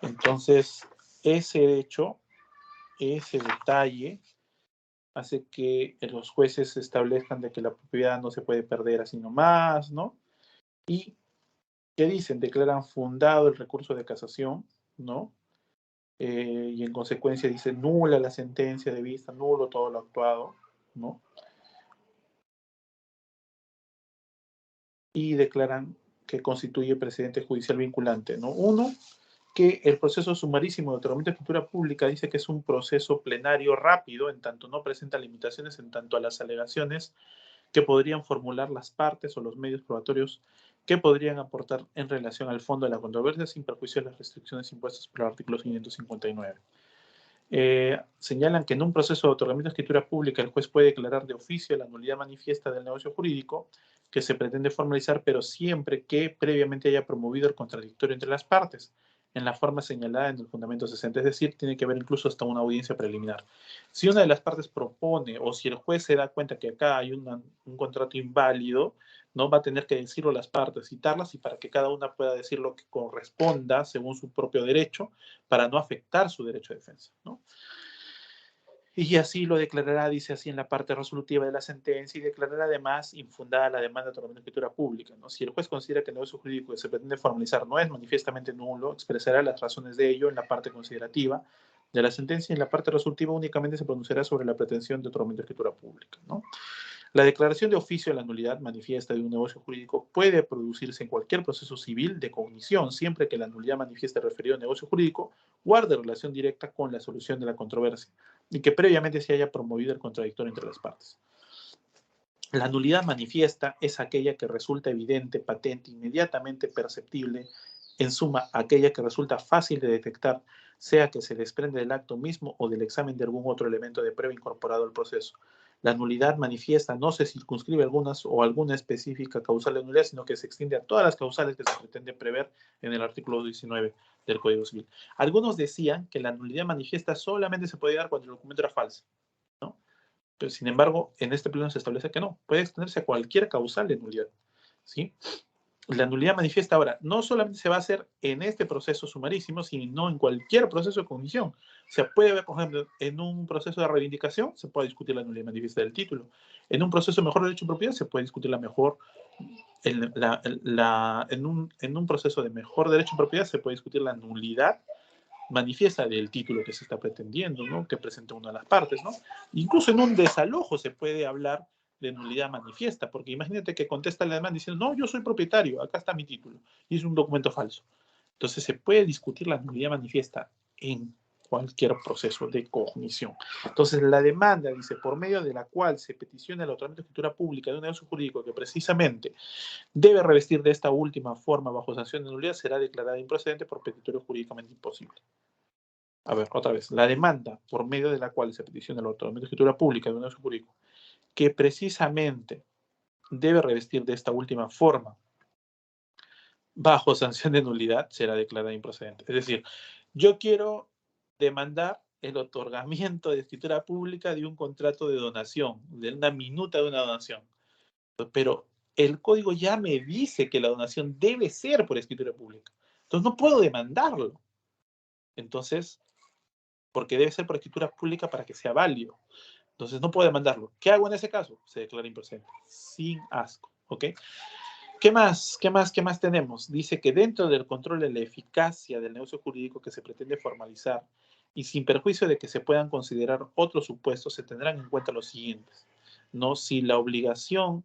Entonces, ese hecho, ese detalle, hace que los jueces establezcan de que la propiedad no se puede perder así nomás, ¿no? Y, ¿qué dicen? Declaran fundado el recurso de casación, ¿no? Y en consecuencia dice nula la sentencia de vista, nulo todo lo actuado, ¿no? Y declaran que constituye precedente judicial vinculante, ¿no? Uno, que el proceso sumarísimo de otorgamiento de escritura pública dice que es un proceso plenario rápido, en tanto no presenta limitaciones en tanto a las alegaciones que podrían formular las partes o los medios probatorios que podrían aportar en relación al fondo de la controversia sin perjuicio de las restricciones impuestas por el artículo 559. Señalan que en un proceso de otorgamiento de escritura pública el juez puede declarar de oficio la nulidad manifiesta del negocio jurídico que se pretende formalizar, pero siempre que previamente haya promovido el contradictorio entre las partes, en la forma señalada en el fundamento 60, es decir, tiene que haber incluso hasta una audiencia preliminar. Si una de las partes propone o si el juez se da cuenta que acá hay un contrato inválido, no va a tener que decirlo a las partes, citarlas y para que cada una pueda decir lo que corresponda según su propio derecho, para no afectar su derecho de defensa, ¿no? Y así lo declarará, dice así en la parte resolutiva de la sentencia, y declarará además infundada la demanda de otorgamiento de escritura pública, ¿no? Si el juez considera que el negocio jurídico que se pretende formalizar no es manifiestamente nulo, expresará las razones de ello en la parte considerativa de la sentencia, y en la parte resolutiva únicamente se pronunciará sobre la pretensión de otorgamiento de escritura pública, ¿no? La declaración de oficio de la nulidad manifiesta de un negocio jurídico puede producirse en cualquier proceso civil de cognición, siempre que la nulidad manifiesta referido al negocio jurídico guarde relación directa con la solución de la controversia y que previamente se haya promovido el contradictorio entre las partes. La nulidad manifiesta es aquella que resulta evidente, patente, inmediatamente perceptible, en suma, aquella que resulta fácil de detectar, sea que se desprende del acto mismo o del examen de algún otro elemento de prueba incorporado al proceso. La nulidad manifiesta no se circunscribe a algunas o alguna específica causal de nulidad, sino que se extiende a todas las causales que se pretende prever en el artículo 19 del Código Civil. Algunos decían que la nulidad manifiesta solamente se podía dar cuando el documento era falso, ¿no? Pero, sin embargo, en este pleno se establece que no, puede extenderse a cualquier causal de nulidad, ¿sí? La nulidad manifiesta ahora no solamente se va a hacer en este proceso sumarísimo, sino en cualquier proceso de cognición. O sea, puede haber, por ejemplo, en un proceso de reivindicación se puede discutir la nulidad manifiesta del título. En un proceso de mejor derecho de propiedad se puede discutir la mejor, en un proceso de mejor derecho de propiedad se puede discutir la nulidad manifiesta del título que se está pretendiendo, ¿no? Que presenta una de las partes, ¿no? Incluso en un desalojo se puede hablar de nulidad manifiesta, porque imagínate que contesta la demanda diciendo, no, yo soy propietario, acá está mi título, y es un documento falso. Entonces se puede discutir la nulidad manifiesta en cualquier proceso de cognición. Entonces la demanda, dice, por medio de la cual se peticiona el otorgamiento de escritura pública de un negocio jurídico que precisamente debe revestir de esta última forma bajo sanción de nulidad, será declarada improcedente por petitorio jurídicamente imposible. A ver, otra vez, la demanda por medio de la cual se peticiona el otorgamiento de escritura pública de un negocio jurídico que precisamente debe revestir de esta última forma bajo sanción de nulidad será declarada improcedente. Es decir, yo quiero demandar el otorgamiento de escritura pública de un contrato de donación, de una minuta de una donación, pero el código ya me dice que la donación debe ser por escritura pública. Entonces no puedo demandarlo. Entonces, porque debe ser por escritura pública para que sea válido. Entonces no puedo demandarlo. ¿Qué hago en ese caso? Se declara improcedente, sin asco, ¿ok? ¿Qué más? ¿Qué más tenemos? Dice que dentro del control de la eficacia del negocio jurídico que se pretende formalizar y sin perjuicio de que se puedan considerar otros supuestos, se tendrán en cuenta los siguientes, ¿no? Si la obligación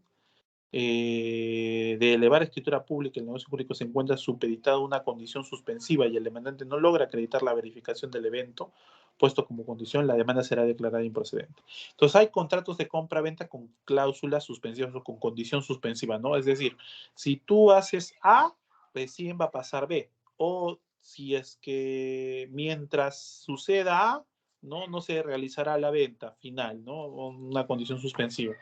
de elevar escritura pública el negocio jurídico se encuentra supeditado a una condición suspensiva y el demandante no logra acreditar la verificación del evento puesto como condición, la demanda será declarada improcedente. Entonces hay contratos de compra-venta con cláusulas suspensivas o con condición suspensiva, ¿no? Es decir, si tú haces A, recién va a pasar B. O si es que mientras suceda A, no se realizará la venta final, ¿no? Una condición suspensiva,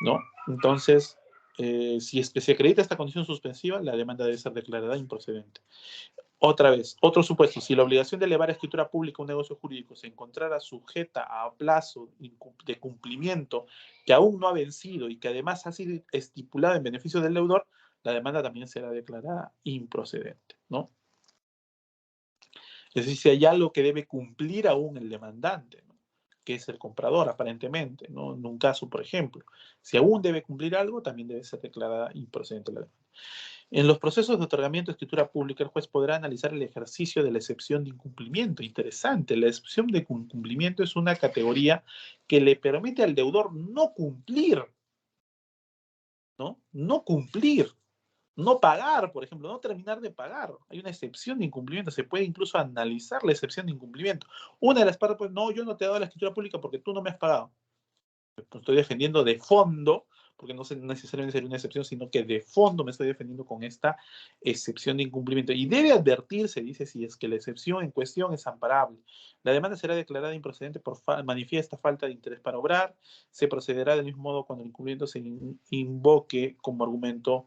¿no? Entonces, si es que se acredita esta condición suspensiva, la demanda debe ser declarada improcedente. Otra vez, otro supuesto, si la obligación de elevar a escritura pública un negocio jurídico se encontrara sujeta a plazo de cumplimiento que aún no ha vencido y que además ha sido estipulada en beneficio del deudor, la demanda también será declarada improcedente, ¿no? Es decir, si hay algo que debe cumplir aún el demandante, ¿no? Que es el comprador, aparentemente, ¿no? En un caso, por ejemplo, si aún debe cumplir algo, también debe ser declarada improcedente la demanda. En los procesos de otorgamiento de escritura pública, el juez podrá analizar el ejercicio de la excepción de incumplimiento. Interesante, la excepción de incumplimiento es una categoría que le permite al deudor no cumplir, ¿no? No cumplir, no pagar, por ejemplo, no terminar de pagar. Hay una excepción de incumplimiento, se puede incluso analizar la excepción de incumplimiento. Una de las partes, pues, no, yo no te he dado la escritura pública porque tú no me has pagado. Estoy defendiendo de fondo, porque no necesariamente sería una excepción, sino que de fondo me estoy defendiendo con esta excepción de incumplimiento. Y debe advertirse, dice, si es que la excepción en cuestión es amparable. La demanda será declarada improcedente por manifiesta falta de interés para obrar. Se procederá del mismo modo cuando el incumplimiento se invoque como argumento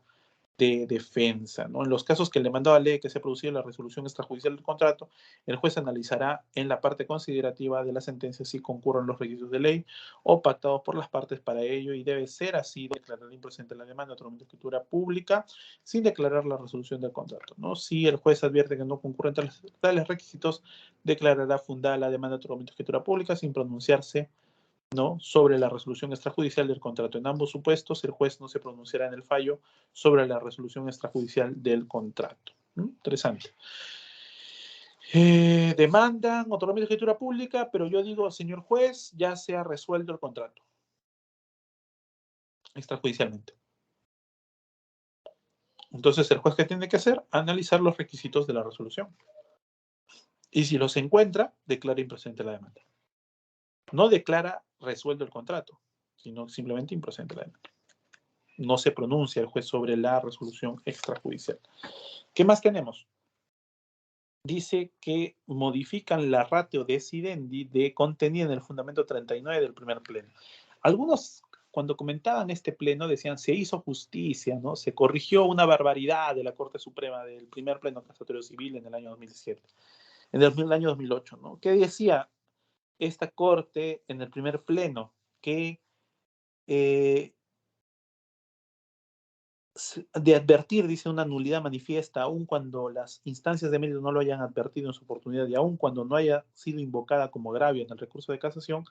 de defensa, ¿no? En los casos que el demandado alegue que se ha producido la resolución extrajudicial del contrato, el juez analizará en la parte considerativa de la sentencia si concurren los requisitos de ley o pactados por las partes para ello y debe ser así declarar improcedente la demanda a través de escritura pública sin declarar la resolución del contrato, ¿no? Si el juez advierte que no concurren tales requisitos, declarará fundada la demanda a través de escritura pública sin pronunciarse, ¿no?, sobre la resolución extrajudicial del contrato. En ambos supuestos, el juez no se pronunciará en el fallo sobre la resolución extrajudicial del contrato. Interesante. Demandan otorgamiento de escritura pública, pero yo digo, señor juez, ya se ha resuelto el contrato extrajudicialmente. Entonces, el juez, ¿qué tiene que hacer? Analizar los requisitos de la resolución. Y si los encuentra, declara improcedente la demanda. No declara resuelto el contrato, sino simplemente improcedente la demanda. No se pronuncia el juez sobre la resolución extrajudicial. ¿Qué más tenemos? Dice que modifican la ratio decidendi de contenida en el fundamento 39 del primer pleno. Algunos, cuando comentaban este pleno, decían, se hizo justicia, ¿no? Se corrigió una barbaridad de la Corte Suprema del primer pleno casatorio civil en el año 2007, en el año 2008, ¿no? ¿Qué decía esta Corte en el primer pleno? Que de advertir, dice, una nulidad manifiesta, aun cuando las instancias de mérito no lo hayan advertido en su oportunidad y aun cuando no haya sido invocada como agravio en el recurso de casación,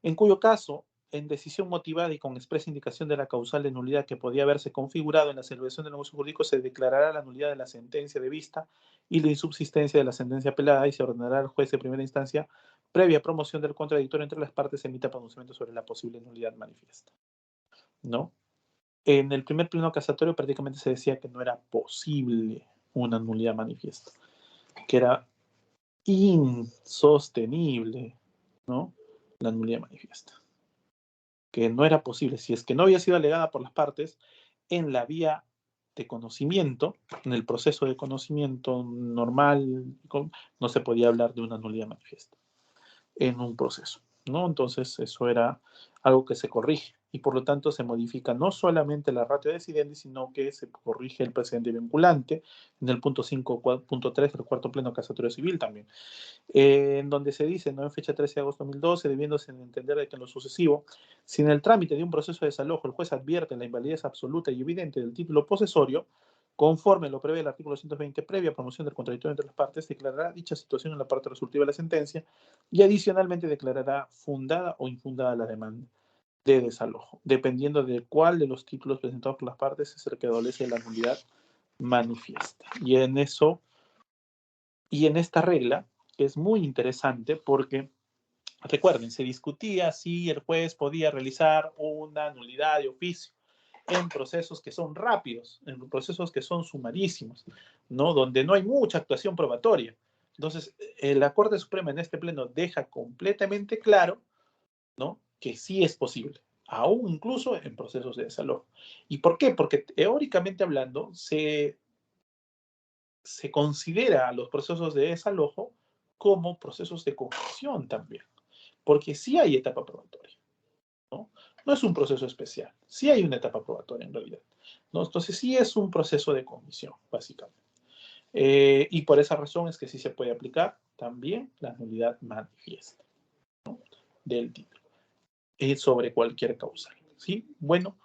en cuyo caso, en decisión motivada y con expresa indicación de la causal de nulidad que podía haberse configurado en la celebración del negocio jurídico, se declarará la nulidad de la sentencia de vista y la insubsistencia de la sentencia apelada y se ordenará al juez de primera instancia, previa promoción del contradictorio entre las partes, emita pronunciamiento sobre la posible nulidad manifiesta, ¿no? En el primer pleno casatorio prácticamente se decía que no era posible una nulidad manifiesta, que era insostenible, ¿no?, la nulidad manifiesta, que no era posible, si es que no había sido alegada por las partes en la vía de conocimiento, en el proceso de conocimiento normal, no se podía hablar de una nulidad manifiesta en un proceso, ¿no? Entonces eso era algo que se corrige y por lo tanto se modifica no solamente la ratio decidendi, sino que se corrige el precedente vinculante en el punto 5.3 del cuarto pleno casatorio civil también, en donde se dice, ¿no?, en fecha 13 de agosto de 2012, debiéndose entender de que en lo sucesivo, si en el trámite de un proceso de desalojo el juez advierte la invalidez absoluta y evidente del título posesorio, conforme lo prevé el artículo 120, previa promoción del contradictorio entre las partes, declarará dicha situación en la parte resolutiva de la sentencia y adicionalmente declarará fundada o infundada la demanda. de desalojo, dependiendo de cuál de los títulos presentados por las partes es el que adolece de la nulidad manifiesta. Y en esta regla es muy interesante porque, recuerden, se discutía si el juez podía realizar una nulidad de oficio en procesos que son rápidos, en procesos que son sumarísimos, ¿no? Donde no hay mucha actuación probatoria. Entonces, la Corte Suprema en este pleno deja completamente claro, ¿no?, que sí es posible, aún incluso en procesos de desalojo. ¿Y por qué? Porque teóricamente hablando, se considera a los procesos de desalojo como procesos de comisión también, porque sí hay etapa probatoria, ¿no? No es un proceso especial, sí hay una etapa probatoria en realidad, ¿no? Entonces sí es un proceso de comisión, básicamente. Y por esa razón es que sí se puede aplicar también la nulidad manifiesta, ¿no?, del título sobre cualquier causal, ¿sí? Bueno,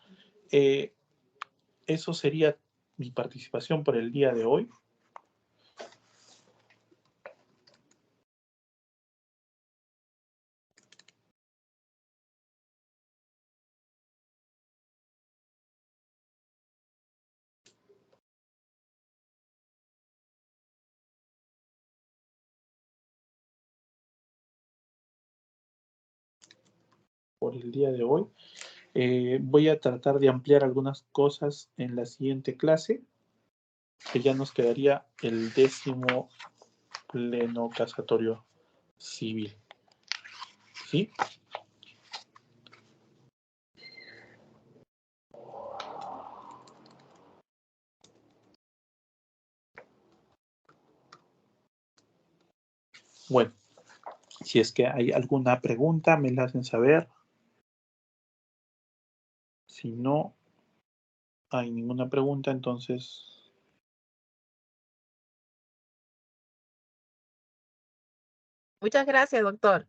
eso sería mi participación por el día de hoy. Por el día de hoy. Voy a tratar de ampliar algunas cosas en la siguiente clase, que ya nos quedaría el 10º pleno casatorio civil. ¿Sí? Bueno, si es que hay alguna pregunta, me la hacen saber. Si no hay ninguna pregunta, entonces... Muchas gracias, doctor.